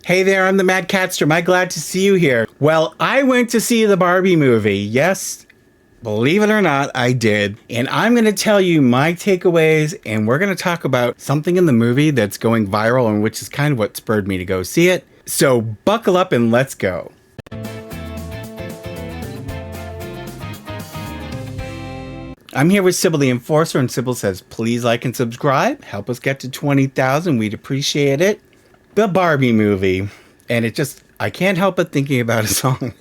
Hey there, I'm the MadCatster. My glad to see you here. Well, I went to see the Barbie movie. Yes, believe it or not, I did. And I'm going to tell you my takeaways, and we're going to talk about something in the movie that's going viral, and which is kind of what spurred me to go see it. So buckle up and let's go. I'm here with Sybil the Enforcer, and Sybil says, please like and subscribe. Help us get to 20,000. We'd appreciate it. The Barbie movie. And I can't help but thinking about a song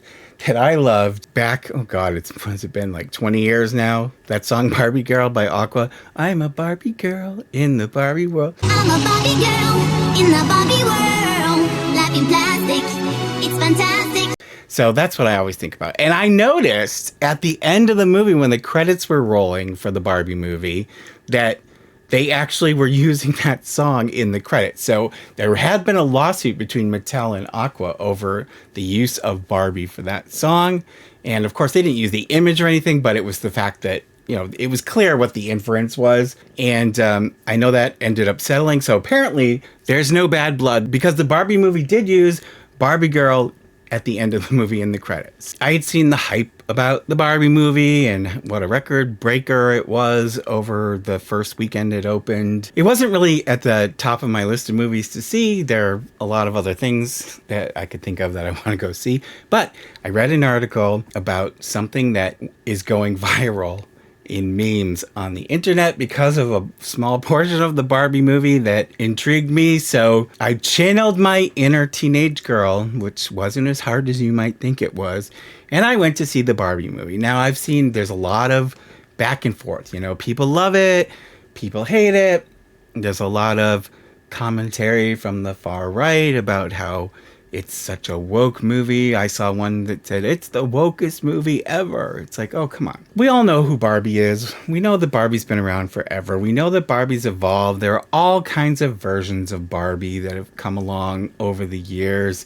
that I loved back, has it been like 20 years now? That song, Barbie Girl by Aqua. I'm a Barbie girl in the Barbie world. I'm a Barbie girl in the Barbie world. Life in plastic, it's fantastic. So that's what I always think about. And I noticed at the end of the movie, when the credits were rolling for the Barbie movie, that they actually were using that song in the credits. So there had been a lawsuit between Mattel and Aqua over the use of Barbie for that song. And of course, they didn't use the image or anything, but it was the fact that, it was clear what the inference was. And I know that ended up settling. So apparently there's no bad blood because the Barbie movie did use Barbie Girl at the end of the movie in the credits. I had seen the hype about the Barbie movie and what a record breaker it was over the first weekend it opened. It wasn't really at the top of my list of movies to see. There are a lot of other things that I could think of that I want to go see. But I read an article about something that is going viral in memes on the internet because of a small portion of the Barbie movie that intrigued me. So I channeled my inner teenage girl, which wasn't as hard as you might think it was, and I went to see the Barbie movie. Now I've seen there's a lot of back and forth. People love it, people hate it. There's a lot of commentary from the far right about how it's such a woke movie. I saw one that said, it's the wokest movie ever. It's like, oh, come on. We all know who Barbie is. We know that Barbie's been around forever. We know that Barbie's evolved. There are all kinds of versions of Barbie that have come along over the years.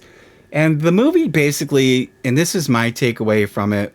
And the movie basically, and this is my takeaway from it,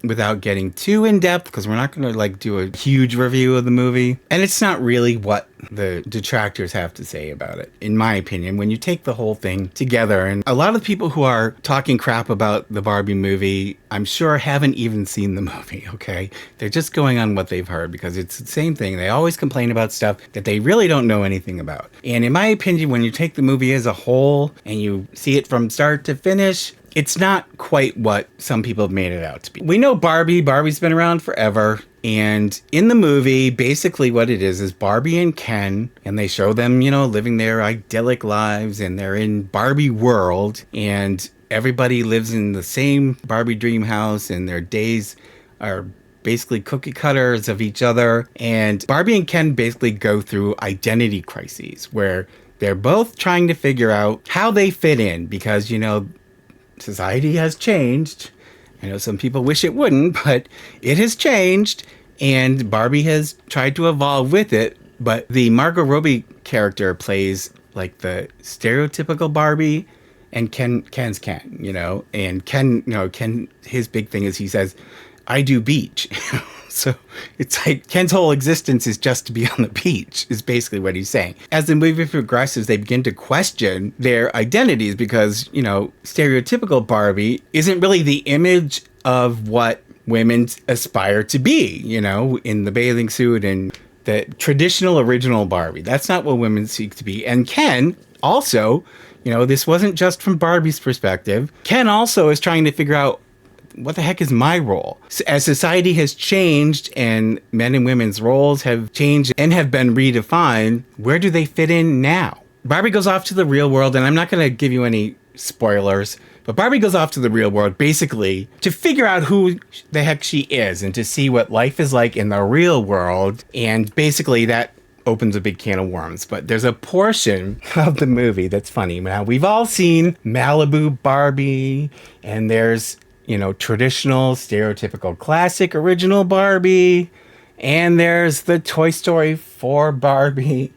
without getting too in-depth, because we're not going to do a huge review of the movie. And it's not really what the detractors have to say about it, in my opinion, when you take the whole thing together. And a lot of people who are talking crap about the Barbie movie, I'm sure haven't even seen the movie, okay? They're just going on what they've heard, because it's the same thing. They always complain about stuff that they really don't know anything about. And in my opinion, when you take the movie as a whole and you see it from start to finish, it's not quite what some people have made it out to be. We know Barbie's been around forever. And in the movie, basically what it is Barbie and Ken, and they show them, living their idyllic lives, and they're in Barbie world, and everybody lives in the same Barbie dream house, and their days are basically cookie cutters of each other. And Barbie and Ken basically go through identity crises where they're both trying to figure out how they fit in, because, society has changed. I know some people wish it wouldn't, but it has changed, and Barbie has tried to evolve with it. But the Margot Robbie character plays like the stereotypical Barbie, and Ken's Ken, and Ken, his big thing is he says, I do beach. So it's like Ken's whole existence is just to be on the beach, is basically what he's saying. As the movie progresses, they begin to question their identities because, stereotypical Barbie isn't really the image of what women aspire to be, in the bathing suit and the traditional original Barbie. That's not what women seek to be. And Ken also, this wasn't just from Barbie's perspective. Ken also is trying to figure out, what the heck is my role? As society has changed and men and women's roles have changed and have been redefined, where do they fit in now? Barbie goes off to the real world, and I'm not going to give you any spoilers, but Barbie goes off to the real world basically to figure out who the heck she is and to see what life is like in the real world. And basically that opens a big can of worms. But there's a portion of the movie that's funny. Now, we've all seen Malibu Barbie, and there's traditional, stereotypical, classic, original Barbie. And there's the Toy Story 4 Barbie.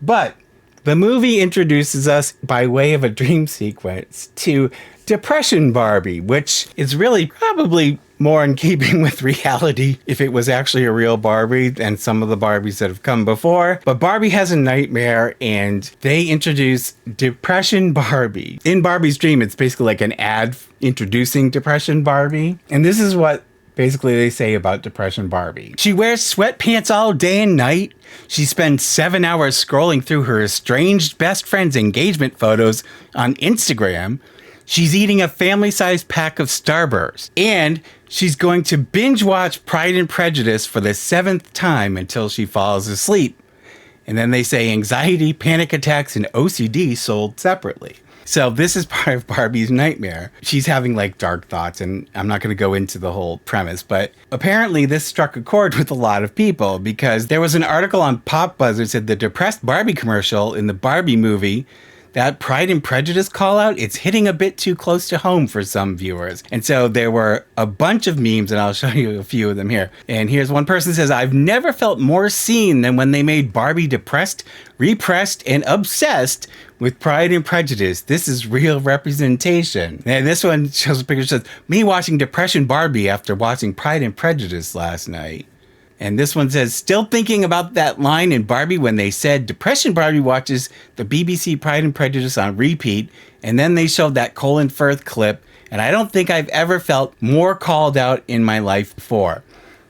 But the movie introduces us, by way of a dream sequence, to Depression Barbie, which is really probably more in keeping with reality if it was actually a real Barbie than some of the Barbies that have come before. But Barbie has a nightmare, and they introduce Depression Barbie. In Barbie's dream, it's basically like an ad introducing Depression Barbie. And this is what basically they say about Depression Barbie. She wears sweatpants all day and night. She spends 7 hours scrolling through her estranged best friend's engagement photos on Instagram. She's eating a family-sized pack of Starburst. And she's going to binge watch Pride and Prejudice for the 7th time until she falls asleep. And then they say anxiety, panic attacks, and OCD sold separately. So this is part of Barbie's nightmare. She's having like dark thoughts, and I'm not going to go into the whole premise, but apparently this struck a chord with a lot of people because there was an article on Pop Buzz that said the depressed Barbie commercial in the Barbie movie, that Pride and Prejudice call out, it's hitting a bit too close to home for some viewers. And so there were a bunch of memes, and I'll show you a few of them here. And here's one person says, I've never felt more seen than when they made Barbie depressed, repressed, and obsessed with Pride and Prejudice. This is real representation. And this one shows a picture that says, me watching Depression Barbie after watching Pride and Prejudice last night. And this one says, still thinking about that line in Barbie when they said Depression Barbie watches the BBC Pride and Prejudice on repeat. And then they showed that Colin Firth clip. And I don't think I've ever felt more called out in my life before.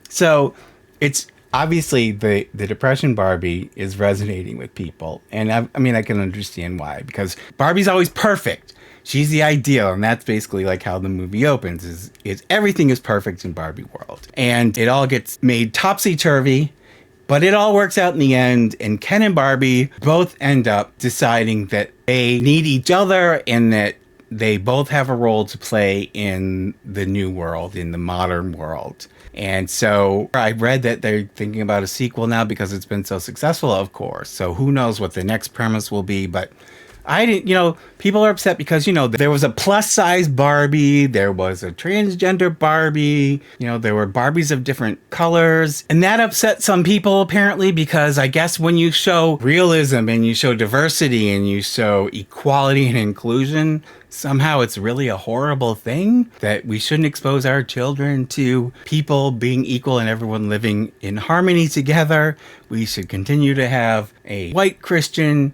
So it's obviously the Depression Barbie is resonating with people. And I mean, I can understand why, because Barbie's always perfect. She's the ideal, and that's basically like how the movie opens, is everything is perfect in Barbie world. And it all gets made topsy-turvy, but it all works out in the end, and Ken and Barbie both end up deciding that they need each other and that they both have a role to play in the new world, in the modern world. And so I read that they're thinking about a sequel now because it's been so successful, of course. So who knows what the next premise will be, but I didn't, people are upset because, there was a plus size Barbie, there was a transgender Barbie, there were Barbies of different colors. And that upset some people apparently because I guess when you show realism and you show diversity and you show equality and inclusion, somehow it's really a horrible thing that we shouldn't expose our children to people being equal and everyone living in harmony together. We should continue to have a white Christian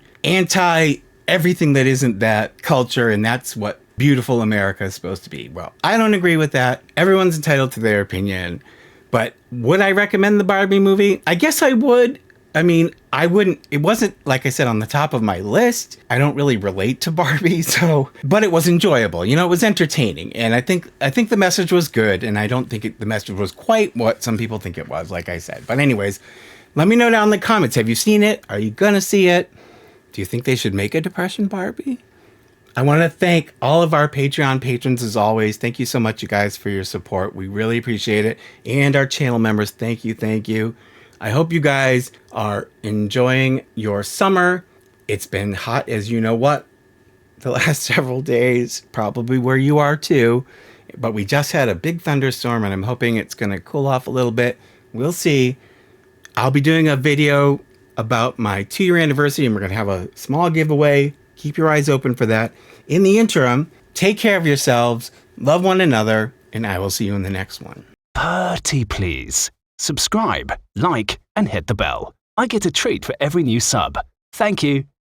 everything that isn't that culture, and that's what beautiful America is supposed to be. Well, I don't agree with that. Everyone's entitled to their opinion. But would I recommend the Barbie movie? I guess I would. I mean, I wouldn't. It wasn't, like I said, on the top of my list. I don't really relate to Barbie, but it was enjoyable. It was entertaining, and I think the message was good, and I don't think the message was quite what some people think it was, like I said. But anyways, let me know down in the comments. Have you seen it? Are you gonna see it? Do you think they should make a Depression Barbie? I want to thank all of our Patreon patrons as always. Thank you so much, you guys, for your support. We really appreciate it. And our channel members, thank you, thank you. I hope you guys are enjoying your summer. It's been hot as you know what the last several days, probably where you are too. But we just had a big thunderstorm, and I'm hoping it's going to cool off a little bit. We'll see. I'll be doing a video about my 2-year anniversary, and we're going to have a small giveaway. Keep your eyes open for that. In the interim, take care of yourselves, love one another, and I will see you in the next one. Pretty please. Subscribe, like, and hit the bell. I get a treat for every new sub. Thank you.